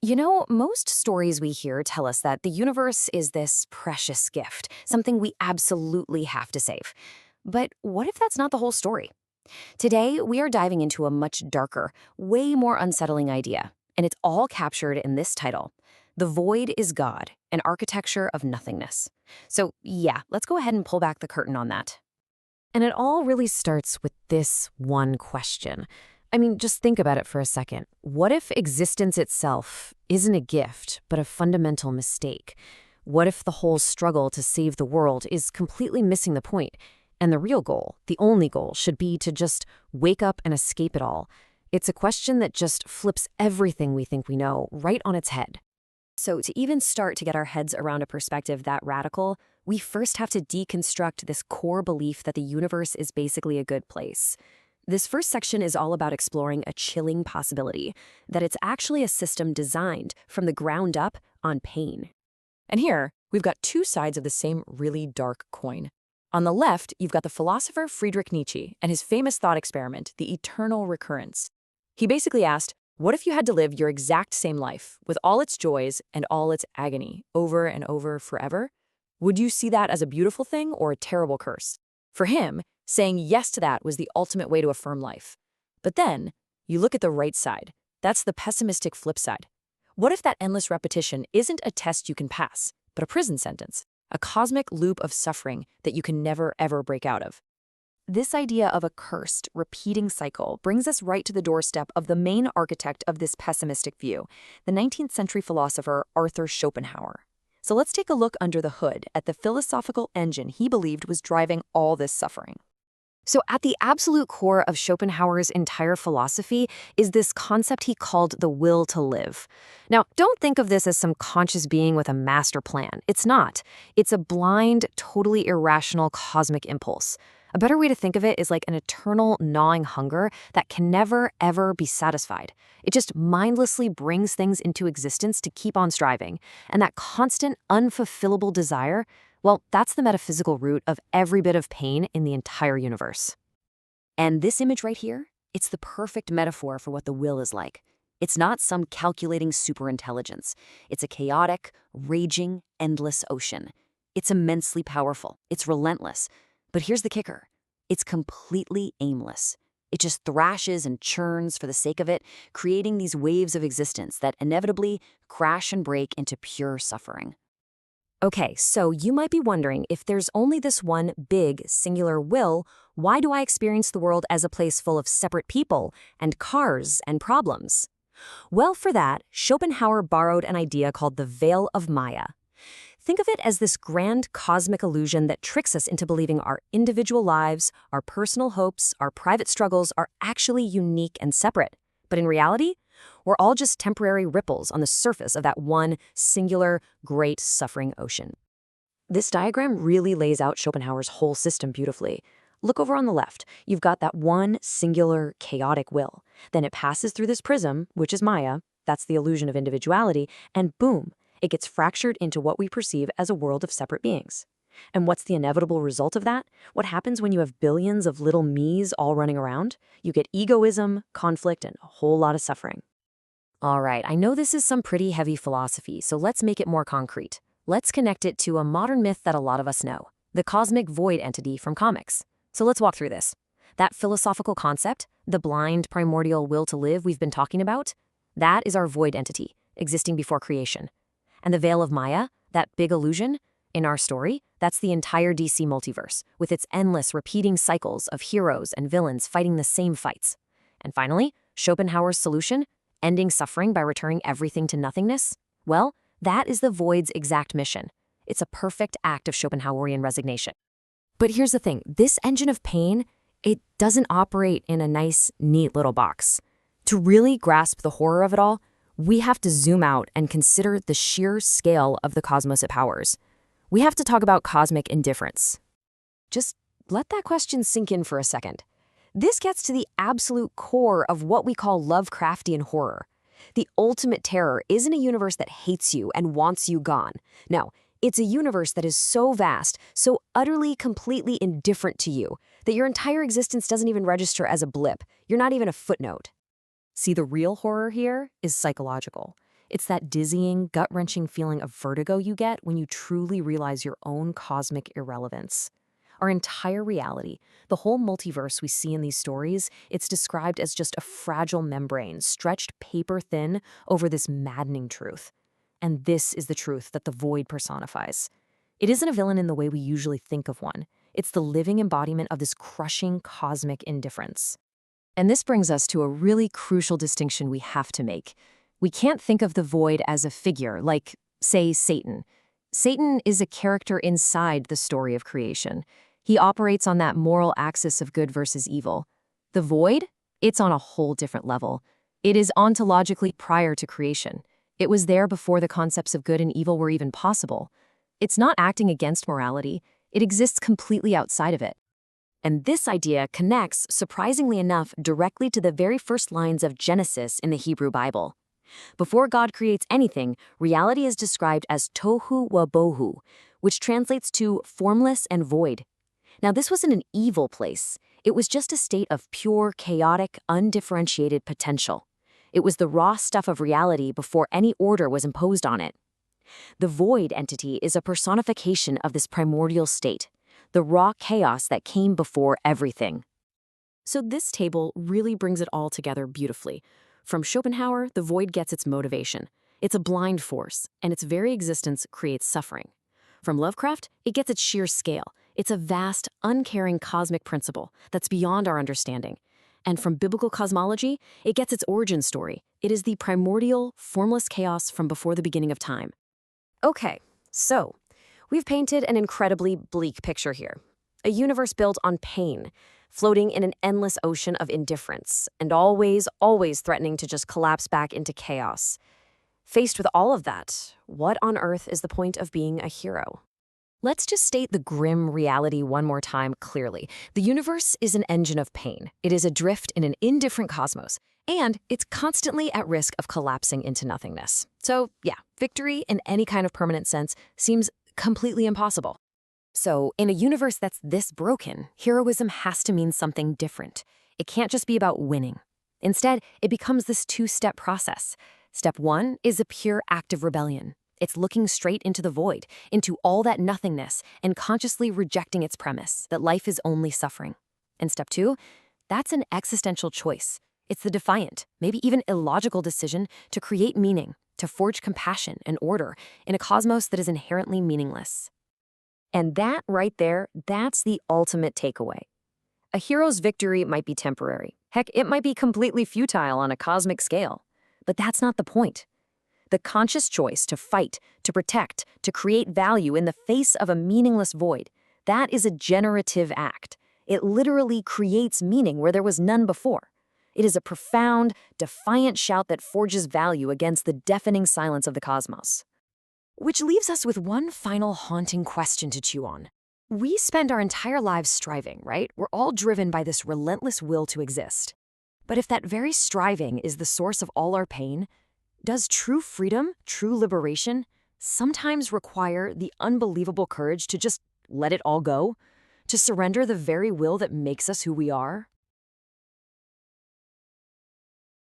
You know, most stories we hear tell us that the universe is this precious gift, something we absolutely have to save. But what if that's not the whole story? Today, we are diving into a much darker, way more unsettling idea, and it's all captured in this title: The Void is God, an Architecture of Nothingness. So, yeah, let's go ahead and pull back the curtain on that. And it all really starts with this one question. I mean, just think about it for a second. What if existence itself isn't a gift, but a fundamental mistake? What if the whole struggle to save the world is completely missing the point, and the real goal, the only goal, should be to just wake up and escape it all? It's a question that just flips everything we think we know right on its head. So, to even start to get our heads around a perspective that radical, we first have to deconstruct this core belief that the universe is basically a good place. This first section is all about exploring a chilling possibility: that it's actually a system designed from the ground up on pain. And here, we've got two sides of the same really dark coin. On the left, you've got the philosopher Friedrich Nietzsche and his famous thought experiment, the eternal recurrence. He basically asked, what if you had to live your exact same life, with all its joys and all its agony, over and over forever? Would you see that as a beautiful thing or a terrible curse? For him, saying yes to that was the ultimate way to affirm life. But then, you look at the right side. That's the pessimistic flip side. What if that endless repetition isn't a test you can pass, but a prison sentence? A cosmic loop of suffering that you can never, ever break out of. This idea of a cursed, repeating cycle brings us right to the doorstep of the main architect of this pessimistic view, the 19th century philosopher Arthur Schopenhauer. So let's take a look under the hood at the philosophical engine he believed was driving all this suffering. So at the absolute core of Schopenhauer's entire philosophy is this concept he called the will to live. Now, don't think of this as some conscious being with a master plan. It's not. It's a blind, totally irrational cosmic impulse. A better way to think of it is like an eternal gnawing hunger that can never, ever be satisfied. It just mindlessly brings things into existence to keep on striving. And that constant, unfulfillable desire, well, that's the metaphysical root of every bit of pain in the entire universe. And this image right here, it's the perfect metaphor for what the will is like. It's not some calculating superintelligence. It's a chaotic, raging, endless ocean. It's immensely powerful. It's relentless. But here's the kicker. It's completely aimless. It just thrashes and churns for the sake of it, creating these waves of existence that inevitably crash and break into pure suffering. Okay, so you might be wondering, if there's only this one big, singular will, why do I experience the world as a place full of separate people and cars and problems? Well, for that, Schopenhauer borrowed an idea called the veil of Maya. Think of it as this grand cosmic illusion that tricks us into believing our individual lives, our personal hopes, our private struggles are actually unique and separate. But in reality, we're all just temporary ripples on the surface of that one singular, great suffering ocean. This diagram really lays out Schopenhauer's whole system beautifully. Look over on the left. You've got that one singular, chaotic will. Then it passes through this prism, which is Maya, that's the illusion of individuality, and boom, it gets fractured into what we perceive as a world of separate beings. And what's the inevitable result of that? What happens when you have billions of little me's all running around? You get egoism, conflict, and a whole lot of suffering. All right, I know this is some pretty heavy philosophy, so let's make it more concrete. Let's connect it to a modern myth that a lot of us know, the cosmic void entity from comics. So let's walk through this. That philosophical concept, the blind, primordial will to live we've been talking about, that is our void entity, existing before creation. And the veil of Maya, that big illusion, in our story, that's the entire DC multiverse, with its endless repeating cycles of heroes and villains fighting the same fights. And finally, Schopenhauer's solution, ending suffering by returning everything to nothingness? Well, that is the void's exact mission. It's a perfect act of Schopenhauerian resignation. But here's the thing, this engine of pain, it doesn't operate in a nice, neat little box. To really grasp the horror of it all, we have to zoom out and consider the sheer scale of the cosmos it powers. We have to talk about cosmic indifference. Just let that question sink in for a second. This gets to the absolute core of what we call Lovecraftian horror. The ultimate terror isn't a universe that hates you and wants you gone. No, it's a universe that is so vast, so utterly, completely indifferent to you, that your entire existence doesn't even register as a blip. You're not even a footnote. See, the real horror here is psychological. It's that dizzying, gut-wrenching feeling of vertigo you get when you truly realize your own cosmic irrelevance. Our entire reality, the whole multiverse we see in these stories, it's described as just a fragile membrane stretched paper thin over this maddening truth. And this is the truth that the void personifies. It isn't a villain in the way we usually think of one. It's the living embodiment of this crushing cosmic indifference. And this brings us to a really crucial distinction we have to make. We can't think of the void as a figure, like, say, Satan. Satan is a character inside the story of creation. He operates on that moral axis of good versus evil. The void? It's on a whole different level. It is ontologically prior to creation. It was there before the concepts of good and evil were even possible. It's not acting against morality. It exists completely outside of it. And this idea connects, surprisingly enough, directly to the very first lines of Genesis in the Hebrew Bible. Before God creates anything, reality is described as tohu wa bohu, which translates to formless and void. Now, this wasn't an evil place. It was just a state of pure, chaotic, undifferentiated potential. It was the raw stuff of reality before any order was imposed on it. The void entity is a personification of this primordial state, the raw chaos that came before everything. So this table really brings it all together beautifully. From Schopenhauer, the void gets its motivation. It's a blind force, and its very existence creates suffering. From Lovecraft, it gets its sheer scale. It's a vast, uncaring cosmic principle that's beyond our understanding. And from biblical cosmology, it gets its origin story. It is the primordial, formless chaos from before the beginning of time. Okay, so we've painted an incredibly bleak picture here. A universe built on pain, floating in an endless ocean of indifference, and always threatening to just collapse back into chaos. Faced with all of that, what on earth is the point of being a hero? Let's just state the grim reality one more time clearly. The universe is an engine of pain. It is adrift in an indifferent cosmos, and it's constantly at risk of collapsing into nothingness. So, yeah, victory in any kind of permanent sense seems completely impossible. So, in a universe that's this broken, heroism has to mean something different. It can't just be about winning. Instead, it becomes this two-step process. Step one is a pure act of rebellion. It's looking straight into the void, into all that nothingness, and consciously rejecting its premise that life is only suffering. And step two, that's an existential choice. It's the defiant, maybe even illogical decision to create meaning, to forge compassion and order in a cosmos that is inherently meaningless. And that right there, that's the ultimate takeaway. A hero's victory might be temporary. Heck, it might be completely futile on a cosmic scale. But that's not the point. The conscious choice to fight, to protect, to create value in the face of a meaningless void, that is a generative act. It literally creates meaning where there was none before. It is a profound, defiant shout that forges value against the deafening silence of the cosmos. Which leaves us with one final haunting question to chew on. We spend our entire lives striving, right? We're all driven by this relentless will to exist. But if that very striving is the source of all our pain, does true freedom, true liberation, sometimes require the unbelievable courage to just let it all go? To surrender the very will that makes us who we are?